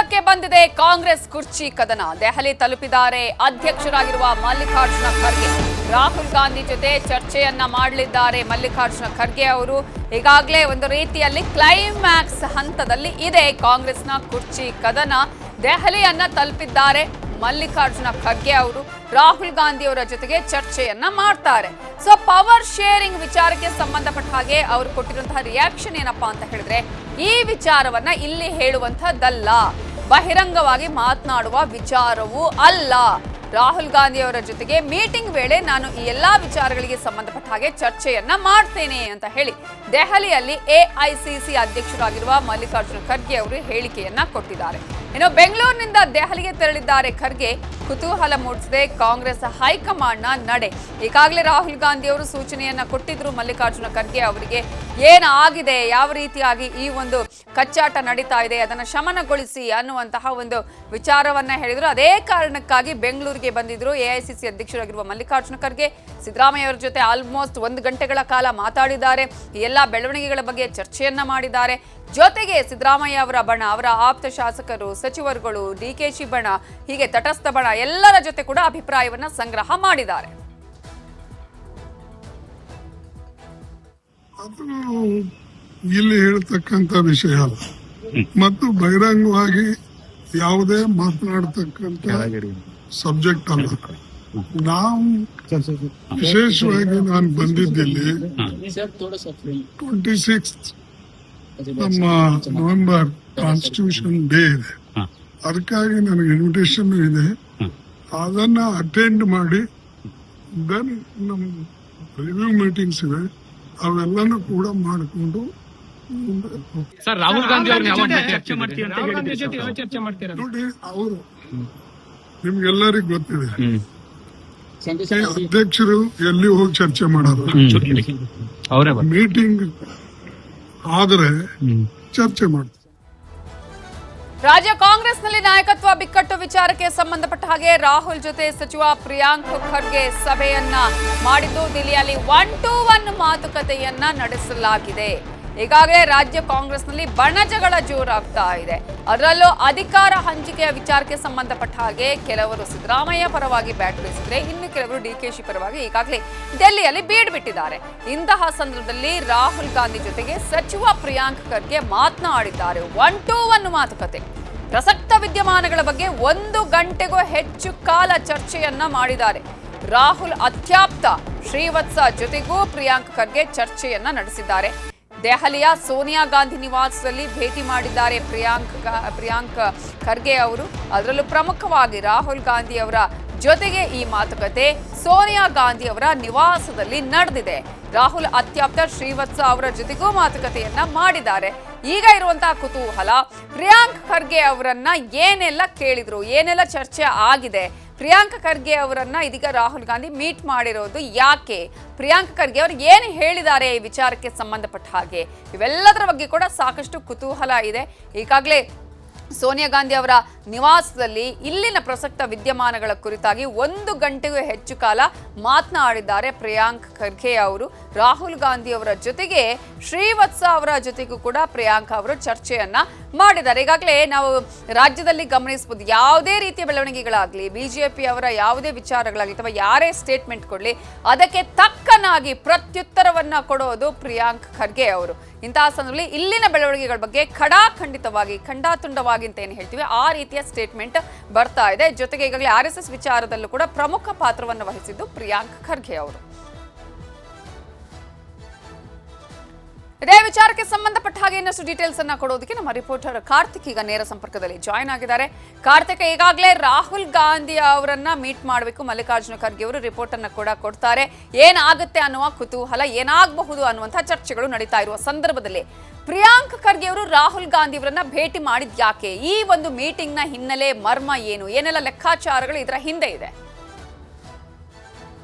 ರಂಗಕ್ಕೆ ಬಂದಿದೆ ಕಾಂಗ್ರೆಸ್ ಕುರ್ಚಿ ಕದನ. ದೆಹಲಿ ತಲುಪಿದ್ದಾರೆ ಅಧ್ಯಕ್ಷರಾಗಿರುವ ಮಲ್ಲಿಕಾರ್ಜುನ ಖರ್ಗೆ. ರಾಹುಲ್ ಗಾಂಧಿ ಜೊತೆ ಚರ್ಚೆಯನ್ನ ಮಾಡಲಿದ್ದಾರೆ ಮಲ್ಲಿಕಾರ್ಜುನ ಖರ್ಗೆ ಅವರು. ಈಗಾಗಲೇ ಒಂದು ರೀತಿಯಲ್ಲಿ ಕ್ಲೈಮ್ಯಾಕ್ಸ್ ಹಂತದಲ್ಲಿ ಇದೆ ಕಾಂಗ್ರೆಸ್ನ ಕುರ್ಚಿ ಕದನ. ದೆಹಲಿಯನ್ನ ತಲುಪಿದ್ದಾರೆ ಮಲ್ಲಿಕಾರ್ಜುನ ಖರ್ಗೆ ಅವರು. ರಾಹುಲ್ ಗಾಂಧಿ ಅವರ ಜೊತೆಗೆ ಚರ್ಚೆಯನ್ನ ಮಾಡ್ತಾರೆ. ಸೊ ಪವರ್ ಶೇರಿಂಗ್ ವಿಚಾರಕ್ಕೆ ಸಂಬಂಧಪಟ್ಟ ಹಾಗೆ ಅವರು ಕೊಟ್ಟಿರುವಂತಹ ರಿಯಾಕ್ಷನ್ ಏನಪ್ಪಾ ಅಂತ ಹೇಳಿದ್ರೆ, ಈ ವಿಚಾರವನ್ನ ಇಲ್ಲಿ ಹೇಳುವಂತಹದ್ದಲ್ಲ, ಬಹಿರಂಗವಾಗಿ ಮಾತನಾಡುವ ವಿಚಾರವೂ ಅಲ್ಲ. ರಾಹುಲ್ ಗಾಂಧಿ ಅವರ ಜೊತೆಗೆ ಮೀಟಿಂಗ್ ವೇಳೆ ನಾನು ಈ ಎಲ್ಲಾ ವಿಚಾರಗಳಿಗೆ ಸಂಬಂಧಪಟ್ಟ ಹಾಗೆ ಚರ್ಚೆಯನ್ನ ಮಾಡ್ತೇನೆ ಅಂತ ಹೇಳಿ ದೆಹಲಿಯಲ್ಲಿ ಎಐಸಿಸಿ ಅಧ್ಯಕ್ಷರಾಗಿರುವ ಮಲ್ಲಿಕಾರ್ಜುನ ಖರ್ಗೆ ಅವರು ಹೇಳಿಕೆಯನ್ನ ಕೊಟ್ಟಿದ್ದಾರೆ. ಇನ್ನು ಬೆಂಗಳೂರಿನಿಂದ ದೆಹಲಿಗೆ ತೆರಳಿದ್ದಾರೆ ಖರ್ಗೆ. ಕುತೂಹಲ ಮೂಡಿಸಿದೆ ಕಾಂಗ್ರೆಸ್ ಹೈಕಮಾಂಡ್ನ ನಡೆ. ಈಗಾಗಲೇ ರಾಹುಲ್ ಗಾಂಧಿ ಅವರು ಸೂಚನೆಯನ್ನ ಕೊಟ್ಟಿದ್ರು ಮಲ್ಲಿಕಾರ್ಜುನ ಖರ್ಗೆ ಅವರಿಗೆ, ಏನಾಗಿದೆ, ಯಾವ ರೀತಿಯಾಗಿ ಈ ಒಂದು ಕಚ್ಚಾಟ ನಡೀತಾ ಇದೆ ಅದನ್ನ ಶಮನಗೊಳಿಸಿ ಅನ್ನುವಂತಹ ಒಂದು ವಿಚಾರವನ್ನ ಹೇಳಿದ್ರು. ಅದೇ ಕಾರಣಕ್ಕಾಗಿ ಬೆಂಗಳೂರಿಗೆ ಬಂದಿದ್ರು ಎಐಸಿಸಿ ಅಧ್ಯಕ್ಷರಾಗಿರುವ ಮಲ್ಲಿಕಾರ್ಜುನ ಖರ್ಗೆ. ಸಿದ್ದರಾಮಯ್ಯ ಅವರ ಜೊತೆ ಆಲ್ಮೋಸ್ಟ್ 1 ಗಂಟೆಗಳ ಕಾಲ ಮಾತಾಡಿದ್ದಾರೆ. ಈ ಎಲ್ಲಾ ಬೆಳವಣಿಗೆಗಳ ಬಗ್ಗೆ ಚರ್ಚೆಯನ್ನ ಮಾಡಿದ್ದಾರೆ. ಜೊತೆಗೆ ಸಿದ್ದರಾಮಯ್ಯ ಅವರ ಬಣ, ಅವರ ಆಪ್ತ ಶಾಸಕರು, ಸಚಿವರುಗಳು, ಡಿಕೆಶಿ ಬಣ, ಹೀಗೆ ತಟಸ್ಥ ಬಣ ಎಲ್ಲರ ಜೊತೆ ಕೂಡ ಅಭಿಪ್ರಾಯವನ್ನ ಸಂಗ್ರಹ ಮಾಡಿದ್ದಾರೆ. ಇಲ್ಲಿ ಹೇಳ್ತಕ್ಕಂತ ವಿಷಯ ಅಲ್ಲ ಮತ್ತು ಬಹಿರಂಗವಾಗಿ ಯಾವುದೇ ಮಾತನಾಡತಕ್ಕಂತ ಸಬ್ಜೆಕ್ಟ್ ಅಲ್ಲ. ನಾವು ವಿಶೇಷವಾಗಿ ನಾನು ಬಂದಿದ್ದಿಲ್ಲಿ 26 ನಮ್ಮ ನವೆಂಬರ್ ಕಾನ್ಸ್ಟಿಟ್ಯೂಷನ್ ಡೇ ಇದೆ. ಅದಕ್ಕಾಗಿ ನನಗೆ ಇನ್ವಿಟೇಷನ್ ಇದೆ. ಅದನ್ನ ಅಟೆಂಡ್ ಮಾಡಿ ದೆನ್ ನಮ್ಮ ರಿವ್ಯೂ ಮೀಟಿಂಗ್ಸ್ ಇದೆ, ಅವೆಲ್ಲನೂ ಕೂಡ ಮಾಡಿಕೊಂಡು ಸರ್ ರಾಹುಲ್ ಗಾಂಧಿ ನೋಡಿ, ಅವರು ನಿಮ್ಗೆಲ್ಲರಿಗೂ ಗೊತ್ತಿದೆ ಅಧ್ಯಕ್ಷರು ಎಲ್ಲಿ ಹೋಗಿ ಚರ್ಚೆ ಮಾಡೋದು. ಮೀಟಿಂಗ್ ಆದ್ರೆ ಚರ್ಚೆ ಮಾಡ್ತಾರೆ. ರಾಜ್ಯ ಕಾಂಗ್ರೆಸ್ನಲ್ಲಿ ನಾಯಕತ್ವ ಬಿಕ್ಕಟ್ಟು ವಿಚಾರಕ್ಕೆ ಸಂಬಂಧಪಟ್ಟ ಹಾಗೆ ರಾಹುಲ್ ಜೊತೆ ಸಚಿವ ಪ್ರಿಯಾಂಕ್ ಖರ್ಗೆ ಸಭೆಯನ್ನ ಮಾಡಿದ್ದು ದಿಲ್ಲಿಯಲ್ಲಿ 1-to-1 ಮಾತುಕತೆಯನ್ನ ನಡೆಸಲಾಗಿದೆ. ಈಗಾಗಲೇ ರಾಜ್ಯ ಕಾಂಗ್ರೆಸ್ನಲ್ಲಿ ಬಣಜಗಳ ಜೋರಾಗ್ತಾ ಇದೆ. ಅದರಲ್ಲೂ ಅಧಿಕಾರ ಹಂಚಿಕೆಯ ವಿಚಾರಕ್ಕೆ ಸಂಬಂಧಪಟ್ಟ ಹಾಗೆ ಕೆಲವರು ಸಿದ್ದರಾಮಯ್ಯ ಪರವಾಗಿ ಬ್ಯಾಟ್ ಬೀಸಿದ್ರೆ, ಇನ್ನು ಕೆಲವರು ಡಿಕೆಶಿ ಪರವಾಗಿ ಈಗಾಗಲೇ ಡೆಲ್ಲಿಯಲ್ಲಿ ಬೀಡ್ ಬಿಟ್ಟಿದ್ದಾರೆ. ಇಂತಹ ಸಂದರ್ಭದಲ್ಲಿ ರಾಹುಲ್ ಗಾಂಧಿ ಜೊತೆಗೆ ಸಚಿವ ಪ್ರಿಯಾಂಕ್ ಖರ್ಗೆ ಮಾತನಾಡಿದ್ದಾರೆ. 1-to-1 ಮಾತುಕತೆ. ಪ್ರಸಕ್ತ ವಿದ್ಯಮಾನಗಳ ಬಗ್ಗೆ 1 ಗಂಟೆಗೂ ಹೆಚ್ಚು ಕಾಲ ಚರ್ಚೆಯನ್ನ ಮಾಡಿದ್ದಾರೆ. ರಾಹುಲ್ ಅತ್ಯಾಪ್ತ ಶ್ರೀವತ್ಸ ಜೊತೆಗೂ ಪ್ರಿಯಾಂಕ್ ಖರ್ಗೆ ಚರ್ಚೆಯನ್ನ ನಡೆಸಿದ್ದಾರೆ. ದೆಹಲಿಯ ಸೋನಿಯಾ ಗಾಂಧಿ ನಿವಾಸದಲ್ಲಿ ಭೇಟಿ ಮಾಡಿದ್ದಾರೆ ಪ್ರಿಯಾಂಕ್ ಖರ್ಗೆ ಅವರು. ಅದರಲ್ಲೂ ಪ್ರಮುಖವಾಗಿ ರಾಹುಲ್ ಗಾಂಧಿ ಅವರ ಜೊತೆಗೆ ಈ ಮಾತುಕತೆ ಸೋನಿಯಾ ಗಾಂಧಿ ಅವರ ನಿವಾಸದಲ್ಲಿ ನಡೆದಿದೆ. ರಾಹುಲ್ ಅತ್ಯಾಪ್ತ ಶ್ರೀವತ್ಸ ಅವರ ಜೊತೆಗೂ ಮಾತುಕತೆಯನ್ನ ಮಾಡಿದ್ದಾರೆ. ಈಗ ಇರುವಂತಹ ಕುತೂಹಲ, ಪ್ರಿಯಾಂಕ್ ಖರ್ಗೆ ಅವರನ್ನ ಏನೆಲ್ಲ ಕೇಳಿದ್ರು, ಏನೆಲ್ಲ ಚರ್ಚೆ ಆಗಿದೆ, ಪ್ರಿಯಾಂಕ್ ಖರ್ಗೆ ಅವರನ್ನ ಇದೀಗ ರಾಹುಲ್ ಗಾಂಧಿ ಮೀಟ್ ಮಾಡಿರೋದು ಯಾಕೆ, ಪ್ರಿಯಾಂಕ್ ಖರ್ಗೆ ಅವರು ಏನು ಹೇಳಿದ್ದಾರೆ ಈ ವಿಚಾರಕ್ಕೆ ಸಂಬಂಧಪಟ್ಟ ಹಾಗೆ, ಇವೆಲ್ಲದರ ಬಗ್ಗೆ ಕೂಡ ಸಾಕಷ್ಟು ಕುತೂಹಲ ಇದೆ. ಈಗಾಗಲೇ ಸೋನಿಯಾ ಗಾಂಧಿ ಅವರ ನಿವಾಸದಲ್ಲಿ ಇಲ್ಲಿನ ಪ್ರಸಕ್ತ ವಿದ್ಯಮಾನಗಳ ಕುರಿತಾಗಿ 1 ಗಂಟೆಗೂ ಹೆಚ್ಚು ಕಾಲ ಮಾತನಾಡಿದ್ದಾರೆ ಪ್ರಿಯಾಂಕ್ ಖರ್ಗೆ ಅವರು. ರಾಹುಲ್ ಗಾಂಧಿ ಅವರ ಜೊತೆಗೆ ಶ್ರೀವತ್ಸ ಅವರ ಜೊತೆಗೂ ಕೂಡ ಪ್ರಿಯಾಂಕ್ ಅವರು ಚರ್ಚೆಯನ್ನ ಮಾಡಿದ್ದಾರೆ. ಈಗಾಗಲೇ ನಾವು ರಾಜ್ಯದಲ್ಲಿ ಗಮನಿಸಬಹುದು, ಯಾವುದೇ ರೀತಿಯ ಬೆಳವಣಿಗೆಗಳಾಗಲಿ, ಬಿಜೆಪಿ ಅವರ ಯಾವುದೇ ವಿಚಾರಗಳಾಗಲಿ ಅಥವಾ ಯಾರೇ ಸ್ಟೇಟ್ಮೆಂಟ್ ಕೊಡಲಿ, ಅದಕ್ಕೆ ತಕ್ಕನಾಗಿ ಪ್ರತ್ಯುತ್ತರವನ್ನ ಕೊಡೋದು ಪ್ರಿಯಾಂಕ್ ಖರ್ಗೆ ಅವರು. ಇಂತಹ ಸಂದರ್ಭದಲ್ಲಿ ಇಲ್ಲಿನ ಬೆಳವಣಿಗೆಗಳ ಬಗ್ಗೆ ಖಡಾಖಂಡಿತವಾಗಿ, ಖಂಡಾತುಂಡವಾಗಿ ಅಂತ ಏನು ಹೇಳ್ತೀವಿ ಆ ರೀತಿಯ ಸ್ಟೇಟ್ಮೆಂಟ್ ಬರ್ತಾ ಇದೆ. ಜೊತೆಗೆ ಈಗಾಗಲೇ RSS ವಿಚಾರದಲ್ಲೂ ಕೂಡ ಪ್ರಮುಖ ಪಾತ್ರವನ್ನು ವಹಿಸಿದ್ದು ಪ್ರಿಯಾಂಕ್ ಖರ್ಗೆ ಅವರು. ಇದೇ ವಿಚಾರಕ್ಕೆ ಸಂಬಂಧಪಟ್ಟ ಹಾಗೆ ಇನ್ನಷ್ಟು ಡೀಟೇಲ್ಸ್ ಅನ್ನ ಕೊಡೋದಕ್ಕೆ ನಮ್ಮ ರಿಪೋರ್ಟರ್ ಕಾರ್ತಿಕ್ ಈಗ ನೇರ ಸಂಪರ್ಕದಲ್ಲಿ ಜಾಯ್ನ್ ಆಗಿದ್ದಾರೆ. ಕಾರ್ತಿಕ್, ಈಗಾಗಲೇ ರಾಹುಲ್ ಗಾಂಧಿ ಅವರನ್ನ ಮೀಟ್ ಮಾಡಬೇಕು ಮಲ್ಲಿಕಾರ್ಜುನ ಖರ್ಗೆ ಅವರು, ರಿಪೋರ್ಟ್ ಅನ್ನ ಕೂಡ ಕೊಡ್ತಾರೆ. ಏನಾಗುತ್ತೆ ಅನ್ನುವ ಕುತೂಹಲ, ಏನಾಗಬಹುದು ಅನ್ನುವಂತಹ ಚರ್ಚೆಗಳು ನಡೀತಾ ಇರುವ ಸಂದರ್ಭದಲ್ಲಿ ಪ್ರಿಯಾಂಕ್ ಖರ್ಗೆ ಅವರು ರಾಹುಲ್ ಗಾಂಧಿ ಅವರನ್ನ ಭೇಟಿ ಮಾಡಿದ್ ಯಾಕೆ, ಈ ಒಂದು ಮೀಟಿಂಗ್ ನ ಹಿನ್ನೆಲೆ ಮರ್ಮ ಏನು, ಏನೆಲ್ಲ ಲೆಕ್ಕಾಚಾರಗಳು ಇದರ ಹಿಂದೆ ಇದೆ?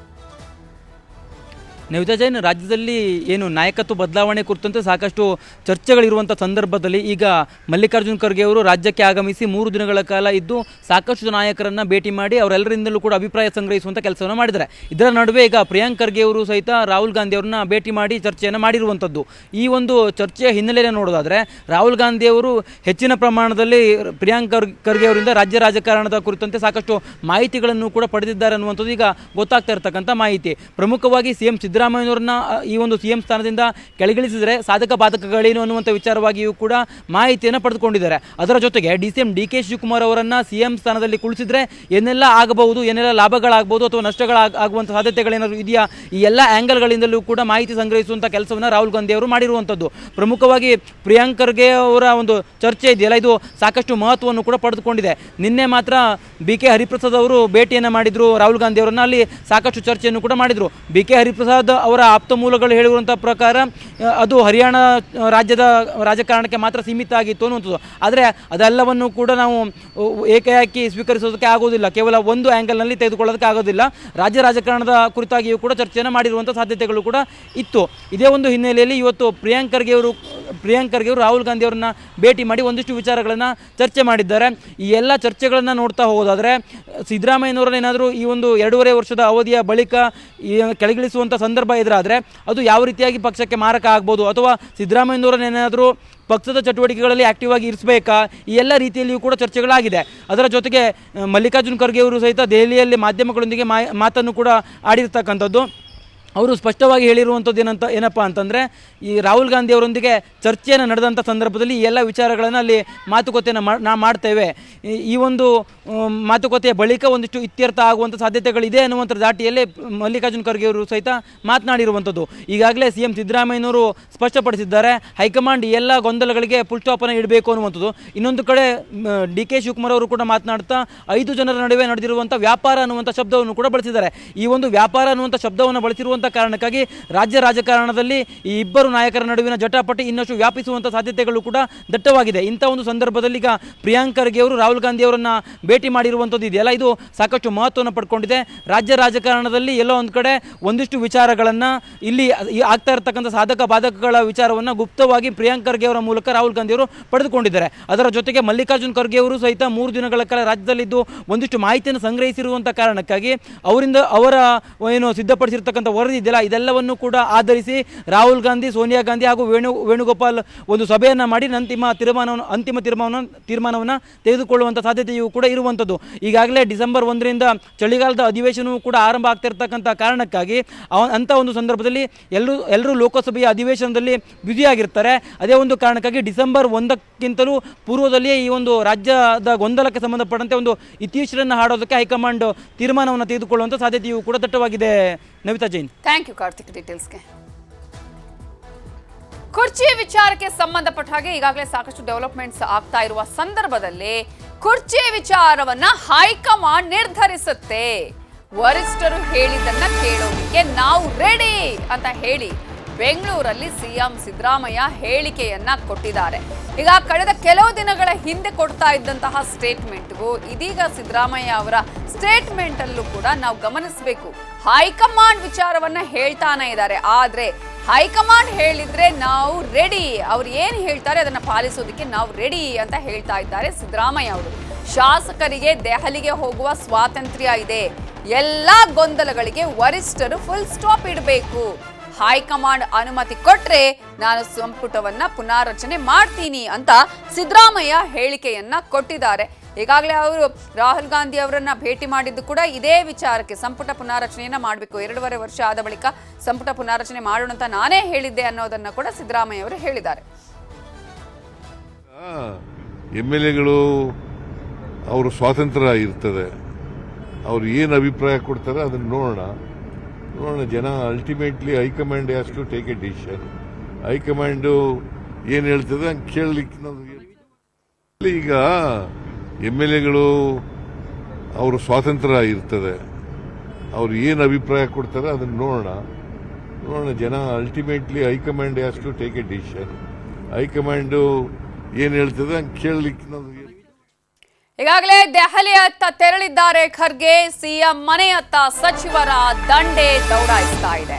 ನವಿತಾ ಜೈನ್, ರಾಜ್ಯದಲ್ಲಿ ಏನು ನಾಯಕತ್ವ ಬದಲಾವಣೆ ಕುರಿತಂತೆ ಸಾಕಷ್ಟು ಚರ್ಚೆಗಳಿರುವಂಥ ಸಂದರ್ಭದಲ್ಲಿ ಈಗ ಮಲ್ಲಿಕಾರ್ಜುನ್ ಖರ್ಗೆ ಅವರು ರಾಜ್ಯಕ್ಕೆ ಆಗಮಿಸಿ 3 ದಿನಗಳ ಕಾಲ ಇದ್ದು ಸಾಕಷ್ಟು ನಾಯಕರನ್ನು ಭೇಟಿ ಮಾಡಿ ಅವರೆಲ್ಲರಿಂದಲೂ ಕೂಡ ಅಭಿಪ್ರಾಯ ಸಂಗ್ರಹಿಸುವಂಥ ಕೆಲಸವನ್ನು ಮಾಡಿದ್ದಾರೆ. ಇದರ ನಡುವೆ ಈಗ ಪ್ರಿಯಾಂಕ್ ಖರ್ಗೆ ಅವರು ಸಹಿತ ರಾಹುಲ್ ಗಾಂಧಿ ಅವರನ್ನ ಭೇಟಿ ಮಾಡಿ ಚರ್ಚೆಯನ್ನು ಮಾಡಿರುವಂಥದ್ದು. ಈ ಒಂದು ಚರ್ಚೆಯ ಹಿನ್ನೆಲೆಯನ್ನು ನೋಡೋದಾದರೆ ರಾಹುಲ್ ಗಾಂಧಿ ಅವರು ಹೆಚ್ಚಿನ ಪ್ರಮಾಣದಲ್ಲಿ ಪ್ರಿಯಾಂಕ್ ಖರ್ಗೆ ಅವರಿಂದ ರಾಜ್ಯ ರಾಜಕಾರಣದ ಕುರಿತಂತೆ ಸಾಕಷ್ಟು ಮಾಹಿತಿಗಳನ್ನು ಕೂಡ ಪಡೆದಿದ್ದಾರೆ ಅನ್ನುವಂಥದ್ದು ಈಗ ಗೊತ್ತಾಗ್ತಾ ಇರತಕ್ಕಂಥ ಮಾಹಿತಿ. ಪ್ರಮುಖವಾಗಿ ಸಿಎಂ ಸಿದ್ದರಾಮಯ್ಯನವ್ರನ್ನ ಈ ಒಂದು ಸಿಎಂ ಸ್ಥಾನದಿಂದ ಕೆಳಗಿಳಿಸಿದರೆ ಸಾಧಕ ಬಾಧಕಗಳೇನು ಅನ್ನುವಂಥ ವಿಚಾರವಾಗಿಯೂ ಕೂಡ ಮಾಹಿತಿಯನ್ನು ಪಡೆದುಕೊಂಡಿದ್ದಾರೆ. ಅದರ ಜೊತೆಗೆ ಸಿಎಂ ಡಿ.ಕೆ. ಶಿವಕುಮಾರ್ ಅವರನ್ನು ಸಿಎಂ ಸ್ಥಾನದಲ್ಲಿ ಕುಳಿಸಿದ್ರೆ ಏನೆಲ್ಲ ಆಗಬಹುದು, ಏನೆಲ್ಲ ಲಾಭಗಳಾಗಬಹುದು ಅಥವಾ ನಷ್ಟಗಳಾಗುವಂಥ ಸಾಧ್ಯತೆಗಳೇನಾದರೂ ಇದೆಯಾ, ಈ ಎಲ್ಲ ಆ್ಯಂಗಲ್ಗಳಿಂದಲೂ ಕೂಡ ಮಾಹಿತಿ ಸಂಗ್ರಹಿಸುವಂಥ ಕೆಲಸವನ್ನು ರಾಹುಲ್ ಗಾಂಧಿ ಅವರು ಮಾಡಿರುವಂಥದ್ದು. ಪ್ರಮುಖವಾಗಿ ಪ್ರಿಯಾಂಕ್ ಖರ್ಗೆ ಅವರ ಒಂದು ಚರ್ಚೆ ಇದೆಯಲ್ಲ, ಇದು ಸಾಕಷ್ಟು ಮಹತ್ವವನ್ನು ಕೂಡ ಪಡೆದುಕೊಂಡಿದೆ. ನಿನ್ನೆ ಮಾತ್ರ ಬಿ.ಕೆ. ಹರಿಪ್ರಸಾದ್ ಅವರು ಭೇಟಿಯನ್ನು ಮಾಡಿದರು ರಾಹುಲ್ ಗಾಂಧಿ ಅವರನ್ನು, ಅಲ್ಲಿ ಸಾಕಷ್ಟು ಚರ್ಚೆಯನ್ನು ಕೂಡ ಮಾಡಿದರು. ಬಿ.ಕೆ. ಹರಿಪ್ರಸಾದ್ ಅವರ ಆಪ್ತ ಮೂಲಗಳು ಹೇಳಿರುವಂಥ ಪ್ರಕಾರ ಅದು ಹರಿಯಾಣ ರಾಜ್ಯದ ರಾಜಕಾರಣಕ್ಕೆ ಮಾತ್ರ ಸೀಮಿತ ಆಗಿತ್ತು ಅನ್ನುವಂಥದ್ದು. ಆದರೆ ಅದೆಲ್ಲವನ್ನು ಕೂಡ ನಾವು ಏಕಾಏಕಿ ಸ್ವೀಕರಿಸೋದಕ್ಕೆ ಆಗೋದಿಲ್ಲ, ಕೇವಲ ಒಂದು ಆ್ಯಂಗಲ್ನಲ್ಲಿ ತೆಗೆದುಕೊಳ್ಳೋದಕ್ಕೆ ಆಗೋದಿಲ್ಲ. ರಾಜ್ಯ ರಾಜಕಾರಣದ ಕುರಿತಾಗಿಯೂ ಕೂಡ ಚರ್ಚೆಯನ್ನು ಮಾಡಿರುವಂಥ ಸಾಧ್ಯತೆಗಳು ಕೂಡ ಇತ್ತು. ಇದೇ ಒಂದು ಹಿನ್ನೆಲೆಯಲ್ಲಿ ಇವತ್ತು ಪ್ರಿಯಾಂಕ್ ಖರ್ಗೆ ಅವರು ರಾಹುಲ್ ಗಾಂಧಿ ಅವರನ್ನ ಭೇಟಿ ಮಾಡಿ ಒಂದಿಷ್ಟು ವಿಚಾರಗಳನ್ನು ಚರ್ಚೆ ಮಾಡಿದ್ದಾರೆ. ಈ ಎಲ್ಲ ಚರ್ಚೆಗಳನ್ನು ನೋಡ್ತಾ ಹೋಗೋದಾದರೆ ಸಿದ್ದರಾಮಯ್ಯನವರನ್ನ ಏನಾದರೂ ಈ ಒಂದು 2.5 ವರ್ಷದ ಅವಧಿಯ ಬಳಿಕ ಕೆಳಗಿಳಿಸುವಂಥ ಸಂದರ್ಭ ಎದುರಾದರೆ ಅದು ಯಾವ ರೀತಿಯಾಗಿ ಪಕ್ಷಕ್ಕೆ ಮಾರಕ ಆಗ್ಬೋದು, ಅಥವಾ ಸಿದ್ದರಾಮಯ್ಯನವರನ್ನ ಏನಾದರೂ ಪಕ್ಷದ ಚಟುವಟಿಕೆಗಳಲ್ಲಿ ಆಕ್ಟಿವ್ ಆಗಿ ಇರಿಸಬೇಕಾ, ಈ ಎಲ್ಲ ರೀತಿಯಲ್ಲಿಯೂ ಕೂಡ ಚರ್ಚೆಗಳಾಗಿದೆ. ಅದರ ಜೊತೆಗೆ ಮಲ್ಲಿಕಾರ್ಜುನ್ ಖರ್ಗೆ ಅವರು ಸಹಿತ ದೆಹಲಿಯಲ್ಲಿ ಮಾಧ್ಯಮಗಳೊಂದಿಗೆ ಮಾತನ್ನು ಕೂಡ ಆಡಿರ್ತಕ್ಕಂಥದ್ದು. ಅವರು ಸ್ಪಷ್ಟವಾಗಿ ಹೇಳಿರುವಂಥದ್ದು ಏನಪ್ಪ ಅಂತಂದರೆ, ಈ ರಾಹುಲ್ ಗಾಂಧಿ ಅವರೊಂದಿಗೆ ಚರ್ಚೆಯನ್ನು ನಡೆದಂಥ ಸಂದರ್ಭದಲ್ಲಿ ಈ ಎಲ್ಲ ವಿಚಾರಗಳನ್ನು ಅಲ್ಲಿ ಮಾತುಕತೆಯನ್ನು ಮಾಡ್ತೇವೆ, ಈ ಒಂದು ಮಾತುಕತೆಯ ಬಳಿಕ ಒಂದಿಷ್ಟು ಇತ್ಯರ್ಥ ಆಗುವಂಥ ಸಾಧ್ಯತೆಗಳಿದೆ ಅನ್ನುವಂಥ ದಾಟಿಯಲ್ಲಿ ಮಲ್ಲಿಕಾರ್ಜುನ್ ಖರ್ಗೆ ಅವರು ಸಹಿತ ಮಾತನಾಡಿರುವಂಥದ್ದು. ಈಗಾಗಲೇ ಸಿಎಂ ಸಿದ್ದರಾಮಯ್ಯನವರು ಸ್ಪಷ್ಟಪಡಿಸಿದ್ದಾರೆ, ಹೈಕಮಾಂಡ್ ಈ ಎಲ್ಲ ಗೊಂದಲಗಳಿಗೆ ಫುಲ್ ಸ್ಟಾಪನ್ನು ಇಡಬೇಕು ಅನ್ನುವಂಥದ್ದು. ಇನ್ನೊಂದು ಕಡೆ ಡಿ.ಕೆ. ಶಿವಕುಮಾರ್ ಅವರು ಕೂಡ ಮಾತನಾಡ್ತಾ 5 ಜನರ ನಡುವೆ ನಡೆದಿರುವಂಥ ವ್ಯಾಪಾರ ಅನ್ನುವಂಥ ಶಬ್ದವನ್ನು ಕೂಡ ಬಳಸಿದ್ದಾರೆ. ಈ ಒಂದು ವ್ಯಾಪಾರ ಅನ್ನುವಂಥ ಶಬ್ದವನ್ನು ಬಳಸಿರುವಂಥ ಕಾರಣಕ್ಕಾಗಿ ರಾಜ್ಯ ರಾಜಕಾರಣದಲ್ಲಿ ಈ ಇಬ್ಬರು ನಾಯಕರ ನಡುವಿನ ಜಟಾಪಟಿ ಇನ್ನಷ್ಟು ವ್ಯಾಪಿಸುವಂಥ ಸಾಧ್ಯತೆಗಳು ಕೂಡ ದಟ್ಟವಾಗಿದೆ. ಇಂಥ ಒಂದು ಸಂದರ್ಭದಲ್ಲಿ ಈಗ ಪ್ರಿಯಾಂಕ್ ಖರ್ಗೆ ಅವರು ರಾಹುಲ್ ಗಾಂಧಿ ಅವರನ್ನ ಭೇಟಿ ಮಾಡಿರುವಂಥದ್ದು ಇದೆಯಲ್ಲ, ಇದು ಸಾಕಷ್ಟು ಮಹತ್ವವನ್ನು ಪಡ್ಕೊಂಡಿದೆ. ರಾಜ್ಯ ರಾಜಕಾರಣದಲ್ಲಿ ಎಲ್ಲೋ ಒಂದು ಕಡೆ ಒಂದಿಷ್ಟು ವಿಚಾರಗಳನ್ನು ಇಲ್ಲಿ ಆಗ್ತಾ ಇರತಕ್ಕಂಥ ಸಾಧಕ ಬಾಧಕಗಳ ವಿಚಾರವನ್ನು ಗುಪ್ತವಾಗಿ ಪ್ರಿಯಾಂಕ್ ಖರ್ಗೆ ಅವರ ಮೂಲಕ ರಾಹುಲ್ ಗಾಂಧಿ ಅವರು ಪಡೆದುಕೊಂಡಿದ್ದಾರೆ. ಅದರ ಜೊತೆಗೆ ಮಲ್ಲಿಕಾರ್ಜುನ್ ಖರ್ಗೆ ಅವರು ಸಹಿತ 3 ದಿನಗಳ ಕಾಲ ರಾಜ್ಯದಲ್ಲಿದ್ದು ಒಂದಿಷ್ಟು ಮಾಹಿತಿಯನ್ನು ಸಂಗ್ರಹಿಸಿರುವಂಥ ಕಾರಣಕ್ಕಾಗಿ ಅವರ ಏನು ಸಿದ್ಧಪಡಿಸಿರ್ತಕ್ಕಂಥ ವರದಿ ಇದೆಯಲ್ಲ, ಇದೆಲ್ಲವನ್ನು ಕೂಡ ಆಧರಿಸಿ ರಾಹುಲ್ ಗಾಂಧಿ, ಸೋನಿಯಾ ಗಾಂಧಿ ಹಾಗೂ ವೇಣುಗೋಪಾಲ್ ಒಂದು ಸಭೆಯನ್ನು ಮಾಡಿ ಅಂತಿಮ ತೀರ್ಮಾನವನ್ನು ತೆಗೆದುಕೊಳ್ಳುವಂಥ ಸಾಧ್ಯತೆಯೂ ಕೂಡ ಇರುವಂಥದ್ದು. ಈಗಾಗಲೇ ಡಿಸೆಂಬರ್ 1ರಿಂದ ಚಳಿಗಾಲದ ಅಧಿವೇಶನವೂ ಕೂಡ ಆರಂಭ ಆಗ್ತಿರ್ತಕ್ಕಂಥ ಕಾರಣಕ್ಕಾಗಿ ಅಂಥ ಒಂದು ಸಂದರ್ಭದಲ್ಲಿ ಎಲ್ಲರೂ ಲೋಕಸಭೆಯ ಅಧಿವೇಶನದಲ್ಲಿ ಬ್ಯುಸಿಯಾಗಿರ್ತಾರೆ. ಅದೇ ಒಂದು ಕಾರಣಕ್ಕಾಗಿ ಡಿಸೆಂಬರ್ 1ಕ್ಕಿಂತಲೂ ಪೂರ್ವದಲ್ಲಿಯೇ ಈ ಒಂದು ರಾಜ್ಯದ ಗೊಂದಲಕ್ಕೆ ಸಂಬಂಧಪಟ್ಟಂತೆ ಒಂದು ಇತಿಶ್ರನ್ನು ಹಾಡೋದಕ್ಕೆ ಹೈಕಮಾಂಡ್ ತೀರ್ಮಾನವನ್ನು ತೆಗೆದುಕೊಳ್ಳುವಂಥ ಸಾಧ್ಯತೆಯೂ ಕೂಡ ದಟ್ಟವಾಗಿದೆ. ನವಿತಾ ಜೈನ್, ಥ್ಯಾಂಕ್ ಯು ಕಾರ್ತಿಕ್ ಡೀಟೇಲ್ಸ್ಗೆ. ಕುರ್ಚಿ ವಿಚಾರಕ್ಕೆ ಸಂಬಂಧಪಟ್ಟ ಹಾಗೆ ಈಗಾಗಲೇ ಸಾಕಷ್ಟು ಡೆವಲಪ್ಮೆಂಟ್ಸ್ ಆಗ್ತಾ ಇರುವ ಸಂದರ್ಭದಲ್ಲಿ ಕುರ್ಚಿ ವಿಚಾರವನ್ನ ಹೈಕಮಾಂಡ್ ನಿರ್ಧರಿಸುತ್ತೆ. ವರಿಷ್ಠರು ಹೇಳಿದ್ದನ್ನ ಕೇಳೋದಕ್ಕೆ ನಾವು ರೆಡಿ ಅಂತ ಹೇಳಿ ಬೆಂಗಳೂರಲ್ಲಿ ಸಿಎಂ ಸಿದ್ದರಾಮಯ್ಯ ಹೇಳಿಕೆಯನ್ನ ಕೊಟ್ಟಿದ್ದಾರೆ. ಈಗ ಕಳೆದ ಕೆಲವು ದಿನಗಳ ಹಿಂದೆ ಕೊಡ್ತಾ ಇದ್ದಂತಹ ಸ್ಟೇಟ್ಮೆಂಟ್ಗೂ ಇದೀಗ ಸಿದ್ದರಾಮಯ್ಯ ಅವರ ಸ್ಟೇಟ್ಮೆಂಟ್ ಅಲ್ಲೂ ಕೂಡ ನಾವು ಗಮನಿಸಬೇಕು, ಹೈಕಮಾಂಡ್ ವಿಚಾರವನ್ನ ಹೇಳ್ತಾನೆ ಇದ್ದಾರೆ. ಆದ್ರೆ ಹೈಕಮಾಂಡ್ ಹೇಳಿದ್ರೆ ನಾವು ರೆಡಿ, ಅವ್ರು ಏನು ಹೇಳ್ತಾರೆ ಅದನ್ನ ಪಾಲಿಸೋದಕ್ಕೆ ನಾವು ರೆಡಿ ಅಂತ ಹೇಳ್ತಾ ಇದ್ದಾರೆ ಸಿದ್ದರಾಮಯ್ಯ ಅವರು. ಶಾಸಕರಿಗೆ ದೆಹಲಿಗೆ ಹೋಗುವ ಸ್ವಾತಂತ್ರ್ಯ ಇದೆ, ಎಲ್ಲಾ ಗೊಂದಲಗಳಿಗೆ ವರಿಷ್ಠರು ಫುಲ್ ಸ್ಟಾಪ್ ಇಡಬೇಕು, ಹೈಕಮಾಂಡ್ ಅನುಮತಿ ಕೊಟ್ರೆ ನಾನು ಸಂಪುಟವನ್ನ ಪುನಾರಚನೆ ಮಾಡ್ತೀನಿ ಅಂತ ಸಿದ್ದರಾಮಯ್ಯ ಹೇಳಿಕೆಯನ್ನ ಕೊಟ್ಟಿದ್ದಾರೆ. ಈಗಾಗಲೇ ಅವರು ರಾಹುಲ್ ಗಾಂಧಿ ಅವರನ್ನ ಭೇಟಿ ಮಾಡಿದ್ದು ಕೂಡ ಇದೇ ವಿಚಾರಕ್ಕೆ, ಸಂಪುಟ ಪುನಾರಚನೆಯನ್ನ ಮಾಡಬೇಕು, 2.5 ವರ್ಷ ಆದ ಬಳಿಕ ಸಂಪುಟ ಪುನಾರಚನೆ ಮಾಡೋಣ ಅಂತ ನಾನೇ ಹೇಳಿದ್ದೆ ಅನ್ನೋದನ್ನ ಕೂಡ ಸಿದ್ದರಾಮಯ್ಯ ಅವರು ಹೇಳಿದ್ದಾರೆ. MLAಗಳು ಅವರು ಸ್ವಾತಂತ್ರ್ಯ ಇರ್ತದೆ, ಅವ್ರು ಏನು ಅಭಿಪ್ರಾಯ ಕೊಡ್ತಾರೆ ಅದನ್ನ ನೋಡೋಣ. ಜನ ultimately high command has to take a decision. High command ಏನು ಹೇಳ್ತದೆ ಹಂಗೆ ಕೇಳಲಿಕ್ಕೆ ಈಗ MLAಗಳು ಅವರು ಸ್ವಾತಂತ್ರ್ಯ ಇರ್ತದೆ, ಅವ್ರು ಏನು ಅಭಿಪ್ರಾಯ ಕೊಡ್ತಾರೆ ಅದನ್ನ ನೋಡೋಣ. ಜನ ultimately high command has to take a decision. High command ಏನು ಹೇಳ್ತದೆ ಹಂಗೆ ಕೇಳಲಿಕ್ಕೆ ಈಗಾಗಲೇ ದೆಹಲಿಯತ್ತ ತೆರಳಿದ್ದಾರೆ ಖರ್ಗೆ. ಸಿಎಂ ಮನೆಯತ್ತ ಸಚಿವರ ದಂಡೆ ದೌಡಾಯಿಸ್ತಾ ಇದೆ.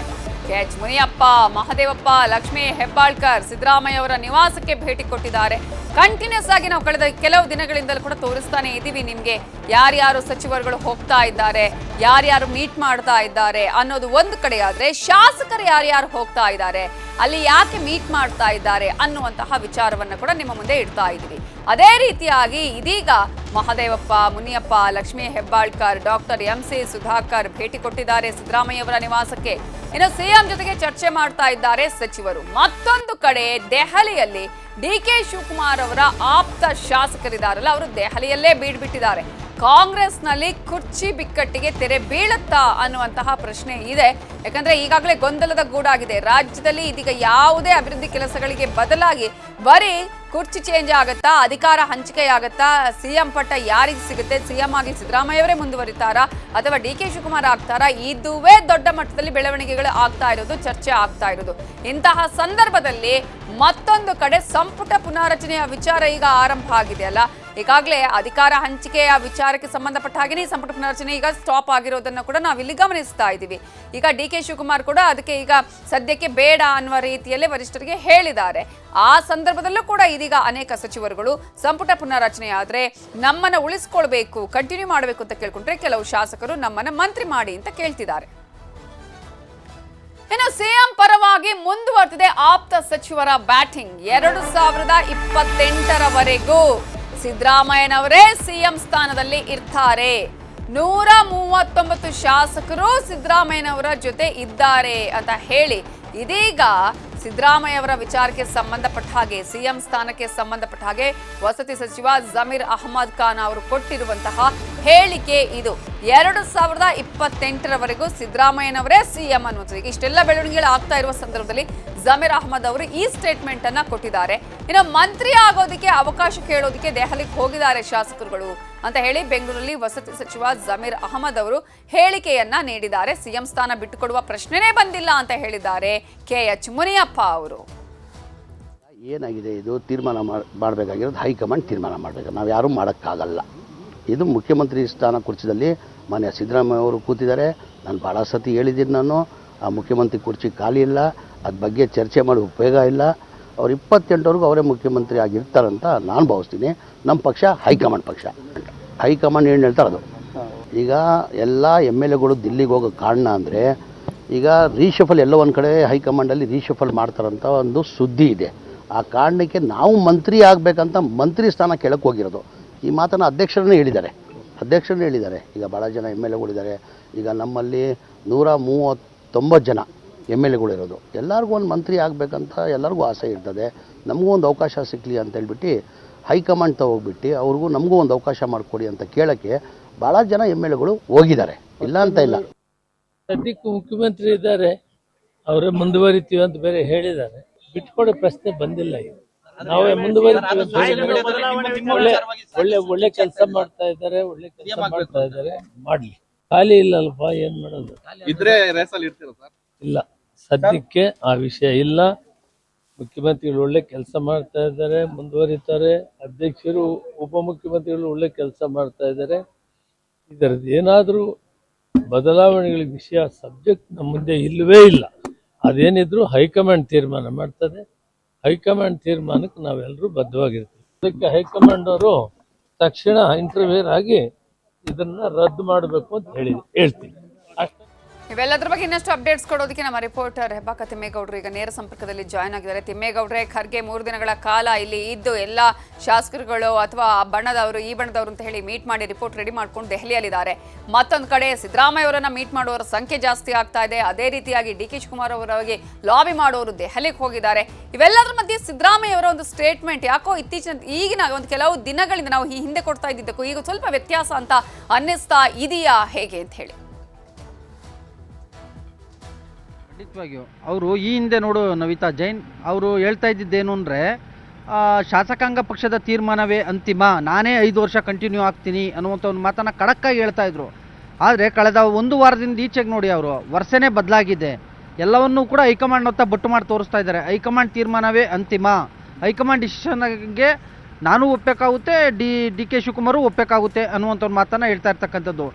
ಕೆಎಚ್ ಮುನಿಯಪ್ಪ, ಮಹದೇವಪ್ಪ, ಲಕ್ಷ್ಮೀ ಹೆಬ್ಬಾಳ್ಕರ್ ಸಿದ್ದರಾಮಯ್ಯ ಅವರ ನಿವಾಸಕ್ಕೆ ಭೇಟಿ ಕೊಟ್ಟಿದ್ದಾರೆ. ಕಂಟಿನ್ಯೂಸ್ ಆಗಿ ನಾವು ಕಳೆದ ಕೆಲವು ದಿನಗಳಿಂದಲೂ ಕೂಡ ತೋರಿಸ್ತಾನೆ ಇದ್ದೀವಿ ನಿಮ್ಗೆ ಯಾರ್ಯಾರು ಸಚಿವರುಗಳು ಹೋಗ್ತಾ ಇದ್ದಾರೆ, ಯಾರ್ಯಾರು ಮೀಟ್ ಮಾಡ್ತಾ ಇದ್ದಾರೆ ಅನ್ನೋದು ಒಂದು ಕಡೆ ಆದ್ರೆ, ಶಾಸಕರು ಯಾರ್ಯಾರು ಹೋಗ್ತಾ ಇದ್ದಾರೆ, ಅಲ್ಲಿ ಯಾಕೆ ಮೀಟ್ ಮಾಡ್ತಾ ಇದ್ದಾರೆ ಅನ್ನುವಂತಹ ವಿಚಾರವನ್ನ ಕೂಡ ನಿಮ್ಮ ಮುಂದೆ ಇಡ್ತಾ ಇದ್ದೀವಿ. ಅದೇ ರೀತಿಯಾಗಿ ಇದೀಗ ಮಹದೇವಪ್ಪ, ಮುನಿಯಪ್ಪ, ಲಕ್ಷ್ಮೀ ಹೆಬ್ಬಾಳ್ಕರ್, ಡಾಕ್ಟರ್ ಎಂಸಿ ಸುಧಾಕರ್ ಭೇಟಿ ಕೊಟ್ಟಿದ್ದಾರೆ ಸಿದ್ದರಾಮಯ್ಯ ಅವರ ನಿವಾಸಕ್ಕೆ. ಇನ್ನು ಸಿಎಂ ಜೊತೆಗೆ ಚರ್ಚೆ ಮಾಡ್ತಾ ಇದ್ದಾರೆ ಸಚಿವರು. ಮತ್ತೊಂದು ಕಡೆ ದೆಹಲಿಯಲ್ಲಿ ಡಿಕೆ ಶಿವಕುಮಾರ್ ಅವರ ಆಪ್ತ ಶಾಸಕರಿದ್ದಾರಲ್ಲ, ಅವರು ದೆಹಲಿಯಲ್ಲೇ ಬೀಡ್ಬಿಟ್ಟಿದ್ದಾರೆ. ಕಾಂಗ್ರೆಸ್ನಲ್ಲಿ ಕುರ್ಚಿ ಬಿಕ್ಕಟ್ಟಿಗೆ ತೆರೆ ಬೀಳುತ್ತಾ ಅನ್ನುವಂತಹ ಪ್ರಶ್ನೆ ಇದೆ. ಯಾಕಂದ್ರೆ ಈಗಾಗಲೇ ಗೊಂದಲದ ಗೂಡಾಗಿದೆ. ರಾಜ್ಯದಲ್ಲಿ ಇದೀಗ ಯಾವುದೇ ಅಭಿವೃದ್ಧಿ ಕೆಲಸಗಳಿಗೆ ಬದಲಾಗಿ ಬರೀ ಕುರ್ಚಿ ಚೇಂಜ್ ಆಗುತ್ತಾ, ಅಧಿಕಾರ ಹಂಚಿಕೆ ಆಗುತ್ತಾ, ಸಿಎಂ ಪಟ್ಟ ಯಾರಿಗೆ ಸಿಗುತ್ತೆ, ಸಿಎಂ ಆಗಿ ಸಿದ್ದರಾಮಯ್ಯ ಅವರೇ ಮುಂದುವರಿತಾರಾ ಅಥವಾ ಡಿಕೆ ಶಿವಕುಮಾರ್ ಆಗ್ತಾರಾ, ಇದುವೇ ದೊಡ್ಡ ಮಟ್ಟದಲ್ಲಿ ಬೆಳವಣಿಗೆಗಳು ಆಗ್ತಾ ಇರೋದು, ಚರ್ಚೆ ಆಗ್ತಾ ಇರೋದು. ಇಂತಹ ಸಂದರ್ಭದಲ್ಲಿ ಮತ್ತೊಂದು ಕಡೆ ಸಂಪುಟ ಪುನಾರಚನೆಯ ವಿಚಾರ ಈಗ ಆರಂಭ ಆಗಿದೆಯಲ್ಲ, ಈಗಾಗಲೇ ಅಧಿಕಾರ ಹಂಚಿಕೆಯ ವಿಚಾರಕ್ಕೆ ಸಂಬಂಧಪಟ್ಟ ಹಾಗೆ ಸಂಪುಟ ಪುನರ್ರಚನೆ ಈಗ ಸ್ಟಾಪ್ ಆಗಿರೋದನ್ನು ಕೂಡ ನಾವಿಲ್ಲಿ ಗಮನಿಸ್ತಾ ಇದ್ದೀವಿ. ಈಗ ಡಿಕೆ ಶಿವಕುಮಾರ್ ಕೂಡ ಅದಕ್ಕೆ ಈಗ ಸದ್ಯಕ್ಕೆ ಬೇಡ ಅನ್ನುವ ರೀತಿಯಲ್ಲಿ ವರಿಷ್ಠರಿಗೆ ಹೇಳಿದ್ದಾರೆ. ಆ ಸಂದರ್ಭದಲ್ಲೂ ಕೂಡ ಇದೀಗ ಅನೇಕ ಸಚಿವರುಗಳು ಸಂಪುಟ ಪುನರ್ರಚನೆ ಆದ್ರೆ ನಮ್ಮನ್ನ ಉಳಿಸ್ಕೊಳ್ಬೇಕು, ಕಂಟಿನ್ಯೂ ಮಾಡಬೇಕು ಅಂತ ಕೇಳ್ಕೊಂಡ್ರೆ ಕೆಲವು ಶಾಸಕರು ನಮ್ಮನ್ನ ಮಂತ್ರಿ ಮಾಡಿ ಅಂತ ಕೇಳ್ತಿದ್ದಾರೆ. ಇನ್ನು ಸಿಎಂ ಪರವಾಗಿ ಮುಂದುವರೆದಿದೆ ಆಪ್ತ ಸಚಿವರ ಬ್ಯಾಟಿಂಗ್. 2028ರವರೆಗೂ ಸಿದ್ದರಾಮಯ್ಯನವರೇ ಸಿಎಂ ಸ್ಥಾನದಲ್ಲಿ ಇರ್ತಾರೆ. 139 ಶಾಸಕರು ಸಿದ್ದರಾಮಯ್ಯನವರ ಜೊತೆ ಇದ್ದಾರೆ ಅಂತ ಹೇಳಿ ಇದೀಗ ಸಿದ್ದರಾಮಯ್ಯ ಅವರ ವಿಚಾರಕ್ಕೆ ಸಂಬಂಧಪಟ್ಟ ಹಾಗೆ, ಸಿಎಂ ಸ್ಥಾನಕ್ಕೆ ಸಂಬಂಧಪಟ್ಟ ಹಾಗೆ ವಸತಿ ಸಚಿವ ಜಮೀರ್ ಅಹಮದ್ ಖಾನ್ ಅವರು ಕೊಟ್ಟಿರುವಂತಹ ಹೇಳಿಕೆ ಇದು. 2028ರವರೆಗೂ ಸಿದ್ದರಾಮಯ್ಯನವರೇ ಸಿಎಂ ಅನ್ನುವಂಥದ್ದು. ಈಗ ಇಷ್ಟೆಲ್ಲ ಬೆಳವಣಿಗೆಗಳು ಆಗ್ತಾ ಇರುವ ಸಂದರ್ಭದಲ್ಲಿ ಜಮೀರ್ ಅಹಮದ್ ಅವರು ಈ ಸ್ಟೇಟ್ಮೆಂಟ್ ಅನ್ನ ಕೊಟ್ಟಿದ್ದಾರೆ. ಇನ್ನು ಮಂತ್ರಿ ಆಗೋದಕ್ಕೆ ಅವಕಾಶ ಕೇಳೋದಕ್ಕೆ ದೆಹಲಿಗೆ ಹೋಗಿದ್ದಾರೆ ಶಾಸಕರುಗಳು ಅಂತ ಹೇಳಿ ಬೆಂಗಳೂರಲ್ಲಿ ವಸತಿ ಸಚಿವ ಜಮೀರ್ ಅಹಮದ್ ಅವರು ಹೇಳಿಕೆಯನ್ನ ನೀಡಿದ್ದಾರೆ. ಸಿಎಂ ಸ್ಥಾನ ಬಿಟ್ಟುಕೊಡುವ ಪ್ರಶ್ನೆನೇ ಬಂದಿಲ್ಲ ಅಂತ ಹೇಳಿದ್ದಾರೆ ಕೆಎಚ್ ಮುನಿಯಪ್ಪ ಅವರು. ಏನಾಗಿದೆ, ಇದು ತೀರ್ಮಾನ ಮಾಡಬೇಕಾಗಿರೋದು ಹೈಕಮಾಂಡ್ ತೀರ್ಮಾನ ಮಾಡಬೇಕು, ನಾವು ಯಾರೂ ಮಾಡೋಕ್ಕಾಗಲ್ಲ. ಇದು ಮುಖ್ಯಮಂತ್ರಿ ಸ್ಥಾನ ಕುರ್ಚಿದಲ್ಲಿ ಮಾನ್ಯ ಸಿದ್ದರಾಮಯ್ಯ ಅವರು ಕೂತಿದ್ದಾರೆ. ನಾನು ಭಾಳ ಸತಿ ಹೇಳಿದ್ದೀನಿ, ನಾನು ಆ ಮುಖ್ಯಮಂತ್ರಿ ಕುರ್ಚಿ ಖಾಲಿ ಇಲ್ಲ, ಅದ್ರ ಬಗ್ಗೆ ಚರ್ಚೆ ಮಾಡೋ ಉಪಯೋಗ ಇಲ್ಲ. ಅವ್ರು 28ವರೆಗೂ ಅವರೇ ಮುಖ್ಯಮಂತ್ರಿ ಆಗಿರ್ತಾರಂತ ನಾನು ಭಾವಿಸ್ತೀನಿ. ನಮ್ಮ ಪಕ್ಷ ಹೈಕಮಾಂಡ್ ಪಕ್ಷ. ಹೈಕಮಾಂಡ್ ಏನು ಹೇಳ್ತಾರೆ ಅದು. ಈಗ ಎಲ್ಲ MLAಗಳು ದಿಲ್ಲಿಗೆ ಹೋಗೋ ಕಾರಣ ಅಂದರೆ, ಈಗ ರೀಶಫಲ್ ಎಲ್ಲೋ ಒಂದು ಕಡೆ ಹೈಕಮಾಂಡಲ್ಲಿ ರೀಶಫಲ್ ಮಾಡ್ತಾರಂತ ಒಂದು ಸುದ್ದಿ ಇದೆ. ಆ ಕಾರಣಕ್ಕೆ ನಾವು ಮಂತ್ರಿ ಆಗಬೇಕಂತ ಮಂತ್ರಿ ಸ್ಥಾನ ಕೆಳಕ್ಕೆ ಹೋಗಿರೋದು. ಈ ಮಾತನ್ನು ಅಧ್ಯಕ್ಷರನ್ನೇ ಹೇಳಿದ್ದಾರೆ. ಈಗ ಭಾಳ ಜನ MLAಗಳಿದ್ದಾರೆ. ಈಗ ನಮ್ಮಲ್ಲಿ 139 ಜನ MLAಗಳು ಇರೋದು. ಎಲ್ಲರಿಗೂ ಒಂದು ಮಂತ್ರಿ ಆಗಬೇಕಂತ ಎಲ್ಲರಿಗೂ ಆಸೆ ಇರ್ತದೆ. ನಮಗೂ ಒಂದು ಅವಕಾಶ ಸಿಕ್ಕಲಿ ಅಂತ ಹೇಳ್ಬಿಟ್ಟು ಹೈಕಮಾಂಡ್ ಹೋಗ್ಬಿಟ್ಟು ಅವ್ರಿಗೂ ನಮಗೂ ಒಂದು ಅವಕಾಶ ಮಾಡಿಕೊಡಿ ಅಂತ ಕೇಳೋಕ್ಕೆ ಭಾಳ ಜನ MLAಗಳು ಹೋಗಿದ್ದಾರೆ, ಇಲ್ಲ ಅಂತ ಇಲ್ಲ. ಸದ್ಯಕ್ಕೆ ಮುಖ್ಯಮಂತ್ರಿ ಇದ್ದಾರೆ, ಅವರೇ ಮುಂದುವರಿತೀವಿ ಅಂತ ಬೇರೆ ಹೇಳಿದ್ದಾರೆ. ಬಿಟ್ಕೊಡೋ ಪ್ರಶ್ನೆ ಬಂದಿಲ್ಲ. ಈಗ ನಾವೇ ಮುಂದುವರಿತೀವಿ ಅಂತ ಒಳ್ಳೆ ಕೆಲಸ ಮಾಡ್ತಾ ಇದ್ದಾರೆ, ಮಾಡ್ಲಿ. ಖಾಲಿ ಇಲ್ಲಲ್ಪ, ಏನ್ ಮಾಡೋದು. ಇಲ್ಲ, ಸದ್ಯಕ್ಕೆ ಆ ವಿಷಯ ಇಲ್ಲ. ಮುಖ್ಯಮಂತ್ರಿಗಳು ಒಳ್ಳೆ ಕೆಲಸ ಮಾಡ್ತಾ ಇದ್ದಾರೆ, ಮುಂದುವರಿತಾರೆ. ಅಧ್ಯಕ್ಷರು, ಉಪಮುಖ್ಯಮಂತ್ರಿಗಳು ಒಳ್ಳೆ ಕೆಲಸ ಮಾಡ್ತಾ ಇದ್ದಾರೆ. ಇದರದ್ದು ಏನಾದರೂ ಬದಲಾವಣೆಗಳ ವಿಷಯ ಸಬ್ಜೆಕ್ಟ್ ನಮ್ಮ ಮುಂದೆ ಇಲ್ಲವೇ ಇಲ್ಲ. ಅದೇನಿದ್ರು ಹೈಕಮಾಂಡ್ ತೀರ್ಮಾನ ಮಾಡ್ತದೆ. ಹೈಕಮಾಂಡ್ ತೀರ್ಮಾನಕ್ಕೆ ನಾವೆಲ್ಲರೂ ಬದ್ಧವಾಗಿರ್ತೀವಿ. ಅದಕ್ಕೆ ಹೈಕಮಾಂಡ್ ಅವರು ತಕ್ಷಣ ಇಂಟರ್ವ್ಯೂರ್ ಆಗಿ ಇದನ್ನ ರದ್ದು ಮಾಡಬೇಕು ಅಂತ ಹೇಳ್ತೀನಿ ಅಷ್ಟೇ. ಇವೆಲ್ಲದ್ರ ಬಗ್ಗೆ ಇನ್ನಷ್ಟು ಅಪ್ಡೇಟ್ಸ್ ಕೊಡೋದಕ್ಕೆ ನಮ್ಮ ರಿಪೋರ್ಟರ್ ಹೆಬ್ಬಾಕ ತಿಮ್ಮೇಗೌಡರು ಈಗ ನೇರ ಸಂಪರ್ಕದಲ್ಲಿ ಜಾಯ್ನ್ ಆಗಿದ್ದಾರೆ. ತಿಮ್ಮೇಗೌಡ್ರೆ, ಖರ್ಗೆ 3 ದಿನಗಳ ಕಾಲ ಇಲ್ಲಿ ಇದ್ದು ಎಲ್ಲ ಶಾಸಕರುಗಳು ಅಥವಾ ಆ ಬಣ್ಣದವರು ಈ ಬಣ್ಣದವರು ಅಂತ ಹೇಳಿ ಮೀಟ್ ಮಾಡಿ ರಿಪೋರ್ಟ್ ರೆಡಿ ಮಾಡ್ಕೊಂಡು ದೆಹಲಿಯಲ್ಲಿದ್ದಾರೆ. ಮತ್ತೊಂದು ಕಡೆ ಸಿದ್ದರಾಮಯ್ಯ ಅವರನ್ನ ಮೀಟ್ ಮಾಡುವವರ ಸಂಖ್ಯೆ ಜಾಸ್ತಿ ಆಗ್ತಾ ಇದೆ. ಅದೇ ರೀತಿಯಾಗಿ ಡಿಕೆ ಶಿವಕುಮಾರ್ ಅವರಿಗೆ ಲಾಬಿ ಮಾಡುವವರು ದೆಹಲಿಗೆ ಹೋಗಿದ್ದಾರೆ. ಇವೆಲ್ಲದರ ಮಧ್ಯೆ ಸಿದ್ದರಾಮಯ್ಯ ಅವರ ಒಂದು ಸ್ಟೇಟ್ಮೆಂಟ್ ಯಾಕೋ ಈಗಿನ ಒಂದು ಕೆಲವು ದಿನಗಳಿಂದ ನಾವು ಈ ಹಿಂದೆ ಕೊಡ್ತಾ ಇದ್ದಿದ್ದಕ್ಕೂ ಈಗ ಸ್ವಲ್ಪ ವ್ಯತ್ಯಾಸ ಅಂತ ಅನ್ನಿಸ್ತಾ ಇದೆಯಾ, ಹೇಗೆ ಅಂತ ಹೇಳಿ? ಖಂಡಿತವಾಗಿಯೂ ಅವರು ಈ ಹಿಂದೆ ನೋಡು ನವಿತಾ ಜೈನ್ ಅವರು ಹೇಳ್ತಾ ಇದ್ದಿದ್ದೇನು ಅಂದರೆ, ಶಾಸಕಾಂಗ ಪಕ್ಷದ ತೀರ್ಮಾನವೇ ಅಂತಿಮ, ನಾನೇ 5 ವರ್ಷ ಕಂಟಿನ್ಯೂ ಆಗ್ತೀನಿ ಅನ್ನುವಂಥ ಒಂದು ಮಾತನ್ನು ಖಡಕ್ಕಾಗಿ ಹೇಳ್ತಾ ಇದ್ರು. ಆದರೆ ಕಳೆದ 1 ವಾರದಿಂದ ಈಚೆಗೆ ನೋಡಿ ಅವರು ವರ್ಷನೇ ಬದಲಾಗಿದೆ. ಎಲ್ಲವನ್ನೂ ಕೂಡ ಹೈಕಮಾಂಡ್ ಹೊತ್ತ ಬೊಟ್ಟು ಮಾಡಿ ತೋರಿಸ್ತಾ ಇದ್ದಾರೆ. ಹೈಕಮಾಂಡ್ ತೀರ್ಮಾನವೇ ಅಂತಿಮ, ಹೈಕಮಾಂಡ್ ಡಿಸಿಷನ್ಗೆ ನಾನು ಒಪ್ಪಬೇಕಾಗುತ್ತೆ, ಡಿ ಕೆ ಶಿವಕುಮಾರು ಒಪ್ಪಬೇಕಾಗುತ್ತೆ ಅನ್ನುವಂಥ ಒಂದು ಮಾತನ್ನು ಹೇಳ್ತಾ ಇರ್ತಕ್ಕಂಥದ್ದು.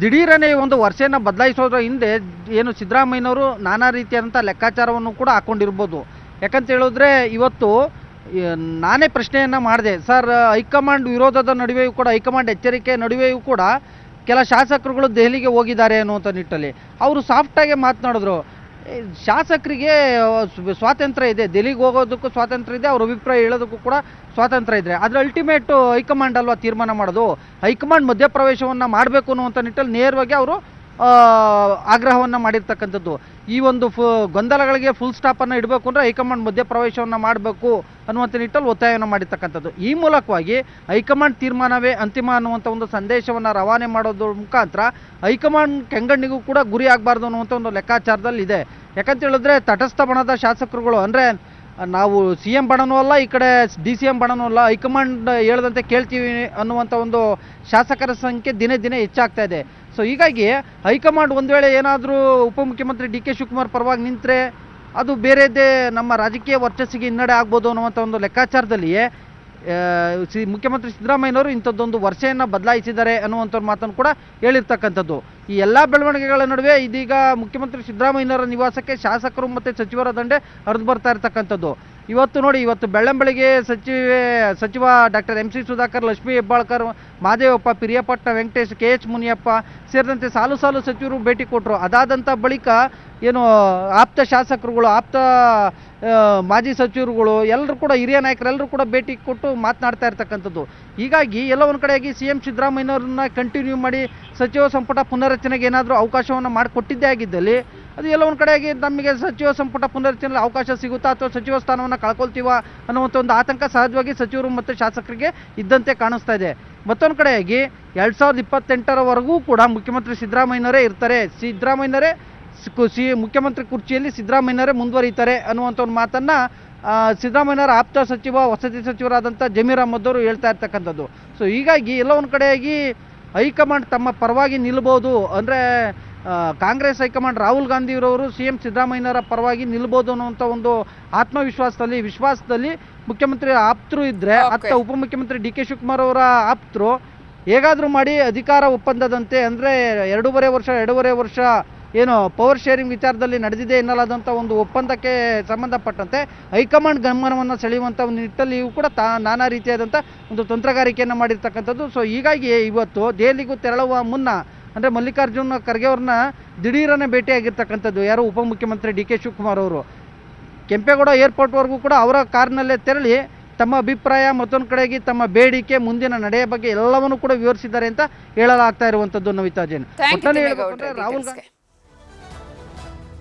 ದಿಢೀರನೇ ಒಂದು ವರ್ಷನ ಬದಲಾಯಿಸೋದ್ರ ಹಿಂದೆ ಏನು ಸಿದ್ದರಾಮಯ್ಯನವರು ನಾನಾ ರೀತಿಯಾದಂಥ ಲೆಕ್ಕಾಚಾರವನ್ನು ಕೂಡ ಹಾಕ್ಕೊಂಡಿರ್ಬೋದು. ಯಾಕಂತ ಹೇಳಿದ್ರೆ ಇವತ್ತು ನಾನೇ ಪ್ರಶ್ನೆಯನ್ನು ಮಾಡಿದೆ, ಸರ್ ಹೈಕಮಾಂಡ್ ವಿರೋಧದ ನಡುವೆಯೂ ಕೂಡ, ಹೈಕಮಾಂಡ್ ಎಚ್ಚರಿಕೆ ನಡುವೆಯೂ ಕೂಡ ಕೆಲ ಶಾಸಕರುಗಳು ದೆಹಲಿಗೆ ಹೋಗಿದ್ದಾರೆ ಅನ್ನುವಂಥ ನಿಟ್ಟಲ್ಲಿ ಅವರು ಸಾಫ್ಟಾಗಿ ಮಾತನಾಡಿದ್ರು. ಶಾಸಕರಿಗೆ ಸ್ವಾತಂತ್ರ್ಯ ಇದೆ, ದೆಹಲಿಗೆ ಹೋಗೋದಕ್ಕೂ ಸ್ವಾತಂತ್ರ್ಯ ಇದೆ, ಅವ್ರ ಅಭಿಪ್ರಾಯ ಹೇಳೋದಕ್ಕೂ ಕೂಡ ಸ್ವಾತಂತ್ರ್ಯ ಇದೆ. ಆದರೆ ಅಲ್ಟಿಮೇಟ್ ಹೈಕಮಾಂಡ್ ಅಲ್ವಾ ತೀರ್ಮಾನ ಮಾಡೋದು, ಹೈಕಮಾಂಡ್ ಮಧ್ಯಪ್ರವೇಶವನ್ನು ಮಾಡಬೇಕು ಅನ್ನುವಂಥ ನಿಟ್ಟಲ್ಲಿ ನೇರವಾಗಿ ಅವರು ಆಗ್ರಹವನ್ನು ಮಾಡಿರ್ತಕ್ಕಂಥದ್ದು. ಈ ಒಂದು ಗೊಂದಲಗಳಿಗೆ ಫುಲ್ ಸ್ಟಾಪನ್ನು ಇಡಬೇಕು ಅಂದರೆ ಹೈಕಮಾಂಡ್ ಮಧ್ಯಪ್ರವೇಶವನ್ನು ಮಾಡಬೇಕು ಅನ್ನುವಂಥ ನಿಟ್ಟಲ್ಲಿ ಒತ್ತಾಯವನ್ನು ಮಾಡಿರ್ತಕ್ಕಂಥದ್ದು. ಈ ಮೂಲಕವಾಗಿ ಹೈಕಮಾಂಡ್ ತೀರ್ಮಾನವೇ ಅಂತಿಮ ಅನ್ನುವಂಥ ಒಂದು ಸಂದೇಶವನ್ನು ರವಾನೆ ಮಾಡೋದ್ರ ಮುಖಾಂತರ ಹೈಕಮಾಂಡ್ ಕೆಂಗಣ್ಣಿಗೂ ಕೂಡ ಗುರಿ ಆಗಬಾರ್ದು ಅನ್ನುವಂಥ ಒಂದು ಲೆಕ್ಕಾಚಾರದಲ್ಲಿ ಇದೆ. ಯಾಕಂತ ಹೇಳಿದ್ರೆ ತಟಸ್ಥ ಬಣದ ಶಾಸಕರುಗಳು ಅಂದರೆ ನಾವು ಸಿ ಎಂ ಬಣನೂ ಅಲ್ಲ, ಈ ಕಡೆ ಡಿ ಸಿ ಎಂ ಬಣನೂ ಅಲ್ಲ, ಹೈಕಮಾಂಡ್ ಹೇಳ್ದಂತೆ ಕೇಳ್ತೀವಿ ಅನ್ನುವಂಥ ಒಂದು ಶಾಸಕರ ಸಂಖ್ಯೆ ದಿನೇ ದಿನೇ ಹೆಚ್ಚಾಗ್ತಾ ಇದೆ. ಸೊ ಹೀಗಾಗಿ ಹೈಕಮಾಂಡ್ ಒಂದು ವೇಳೆ ಏನಾದರೂ ಉಪಮುಖ್ಯಮಂತ್ರಿ ಡಿ ಕೆ ಶಿವಕುಮಾರ್ ಪರವಾಗಿ ನಿಂತರೆ ಅದು ಬೇರೆದೇ ನಮ್ಮ ರಾಜಕೀಯ ವರ್ಚಸ್ಸಿಗೆ ಹಿನ್ನಡೆ ಆಗ್ಬೋದು ಅನ್ನುವಂಥ ಒಂದು ಲೆಕ್ಕಾಚಾರದಲ್ಲಿಯೇ ಮುಖ್ಯಮಂತ್ರಿ ಸಿದ್ದರಾಮಯ್ಯನವರು ಇಂಥದ್ದೊಂದು ವರ್ಷೆಯನ್ನು ಬದಲಾಯಿಸಿದ್ದಾರೆ ಅನ್ನುವಂಥ ಮಾತನ್ನು ಕೂಡ ಹೇಳಿರ್ತಕ್ಕಂಥದ್ದು. ಈ ಎಲ್ಲ ಬೆಳವಣಿಗೆಗಳ ನಡುವೆ ಇದೀಗ ಮುಖ್ಯಮಂತ್ರಿ ಸಿದ್ದರಾಮಯ್ಯನವರ ನಿವಾಸಕ್ಕೆ ಶಾಸಕರು ಮತ್ತು ಸಚಿವರ ದಂಡೆ ಹರಿದು ಬರ್ತಾ ಇರ್ತಕ್ಕಂಥದ್ದು. ಇವತ್ತು ನೋಡಿ, ಇವತ್ತು ಬೆಳ್ಳಂಬೆಳಿಗ್ಗೆ ಸಚಿವ doctor M C Sudhakar, Lakshmi Hebbalkar, Mahadevappa, Piriyapatna Venkatesh, K H Muniyappa ಸೇರಿದಂತೆ ಸಾಲು ಸಚಿವರು ಭೇಟಿ ಕೊಟ್ಟರು. ಅದಾದಂಥ ಬಳಿಕ ಏನು ಆಪ್ತ ಶಾಸಕರುಗಳು, ಆಪ್ತ ಮಾಜಿ ಸಚಿವರುಗಳು ಎಲ್ಲರೂ ಕೂಡ, ಹಿರಿಯ ನಾಯಕರೆಲ್ಲರೂ ಕೂಡ ಭೇಟಿ ಕೊಟ್ಟು ಮಾತನಾಡ್ತಾ ಇರ್ತಕ್ಕಂಥದ್ದು. ಹೀಗಾಗಿ ಎಲ್ಲ ಒಂದು ಕಡೆಯಾಗಿ ಸಿ ಎಂ ಸಿದ್ದರಾಮಯ್ಯನವ್ರನ್ನ ಕಂಟಿನ್ಯೂ ಮಾಡಿ ಸಚಿವ ಸಂಪುಟ ಪುನರಚನೆಗೆ ಏನಾದರೂ ಅವಕಾಶವನ್ನು ಮಾಡಿಕೊಟ್ಟಿದ್ದೇ ಆಗಿದ್ದಲ್ಲಿ ಅದು ಎಲ್ಲ ಒಂದು ಕಡೆಯಾಗಿ ನಮಗೆ ಸಚಿವ ಸಂಪುಟ ಪುನರಚನೆಗೆ ಅವಕಾಶ ಸಿಗುತ್ತಾ ಅಥವಾ ಸಚಿವ ಸ್ಥಾನವನ್ನು ಕಳ್ಕೊಳ್ತೀವ ಅನ್ನುವಂಥ ಒಂದು ಆತಂಕ ಸಹಜವಾಗಿ ಸಚಿವರು ಮತ್ತು ಶಾಸಕರಿಗೆ ಇದ್ದಂತೆ ಕಾಣಿಸ್ತಾ ಇದೆ. ಮತ್ತೊಂದು ಕಡೆಯಾಗಿ 2028ರವರೆಗೂ ಕೂಡ ಮುಖ್ಯಮಂತ್ರಿ ಸಿದ್ದರಾಮಯ್ಯನವರೇ ಇರ್ತಾರೆ, ಸಿದ್ದರಾಮಯ್ಯನವರೇ ಮುಖ್ಯಮಂತ್ರಿ ಕುರ್ಚಿಯಲ್ಲಿ ಸಿದ್ದರಾಮಯ್ಯನವರೇ ಮುಂದುವರಿತಾರೆ ಅನ್ನುವಂಥ ಒಂದು ಮಾತನ್ನು ಸಿದ್ದರಾಮಯ್ಯನವರ ಆಪ್ತ ಸಚಿವ, ವಸತಿ ಸಚಿವರಾದಂಥ ಜಮೀರ್ ಅಹ್ಮದ್ ಅವರು ಹೇಳ್ತಾ ಇರ್ತಕ್ಕಂಥದ್ದು. ಸೊ ಹೀಗಾಗಿ ಎಲ್ಲ ಒಂದು ಕಡೆಯಾಗಿ ಹೈಕಮಾಂಡ್ ತಮ್ಮ ಪರವಾಗಿ ನಿಲ್ಬೋದು ಅಂದರೆ ಕಾಂಗ್ರೆಸ್ ಹೈಕಮಾಂಡ್ ರಾಹುಲ್ ಗಾಂಧಿಯವರವರು ಸಿ ಎಂ ಸಿದ್ದರಾಮಯ್ಯನವರ ಪರವಾಗಿ ನಿಲ್ಬೋದು ಅನ್ನುವಂಥ ಒಂದು ವಿಶ್ವಾಸದಲ್ಲಿ ಮುಖ್ಯಮಂತ್ರಿ ಆಪ್ತರು ಇದ್ದರೆ, ಅತ್ತ ಉಪಮುಖ್ಯಮಂತ್ರಿ ಡಿ ಕೆ ಶಿವಕುಮಾರ್ ಅವರ ಆಪ್ತರು ಹೇಗಾದರೂ ಮಾಡಿ ಅಧಿಕಾರ ಒಪ್ಪಂದದಂತೆ ಅಂದರೆ 2.5 ವರ್ಷ ಏನು ಪವರ್ ಶೇರಿಂಗ್ ವಿಚಾರದಲ್ಲಿ ನಡೆದಿದೆ ಎನ್ನಲಾದಂಥ ಒಂದು ಒಪ್ಪಂದಕ್ಕೆ ಸಂಬಂಧಪಟ್ಟಂತೆ ಹೈಕಮಾಂಡ್ ಗಮನವನ್ನು ಸೆಳೆಯುವಂಥ ಒಂದು ನಿಟ್ಟಲ್ಲಿಯೂ ಕೂಡ ನಾನಾ ರೀತಿಯಾದಂಥ ಒಂದು ತಂತ್ರಗಾರಿಕೆಯನ್ನು ಮಾಡಿರ್ತಕ್ಕಂಥದ್ದು. ಸೊ ಹೀಗಾಗಿ ಇವತ್ತು ದೆಹಲಿಗೂ ತೆರಳುವ ಮುನ್ನ ಅಂದರೆ ಮಲ್ಲಿಕಾರ್ಜುನ್ ಖರ್ಗೆ ಅವ್ರನ್ನ ದಿಢೀರನೇ ಭೇಟಿಯಾಗಿರ್ತಕ್ಕಂಥದ್ದು ಯಾರು ಉಪಮುಖ್ಯಮಂತ್ರಿ ಡಿ ಕೆ ಶಿವಕುಮಾರ್ ಅವರು. ಕೆಂಪೇಗೌಡ ಏರ್ಪೋರ್ಟ್ವರೆಗೂ ಕೂಡ ಅವರ ಕಾರ್ನಲ್ಲೇ ತೆರಳಿ ತಮ್ಮ ಅಭಿಪ್ರಾಯ, ಮತ್ತೊಂದು ಕಡೆಗೆ ತಮ್ಮ ಬೇಡಿಕೆ, ಮುಂದಿನ ನಡೆಯ ಬಗ್ಗೆ ಎಲ್ಲವನ್ನೂ ಕೂಡ ವಿವರಿಸಿದ್ದಾರೆ ಅಂತ ಹೇಳಲಾಗ್ತಾ ಇರುವಂಥದ್ದು ನವಿತಾ ಜೈನ್. ರಾಹುಲ್ ಗಾಂಧಿ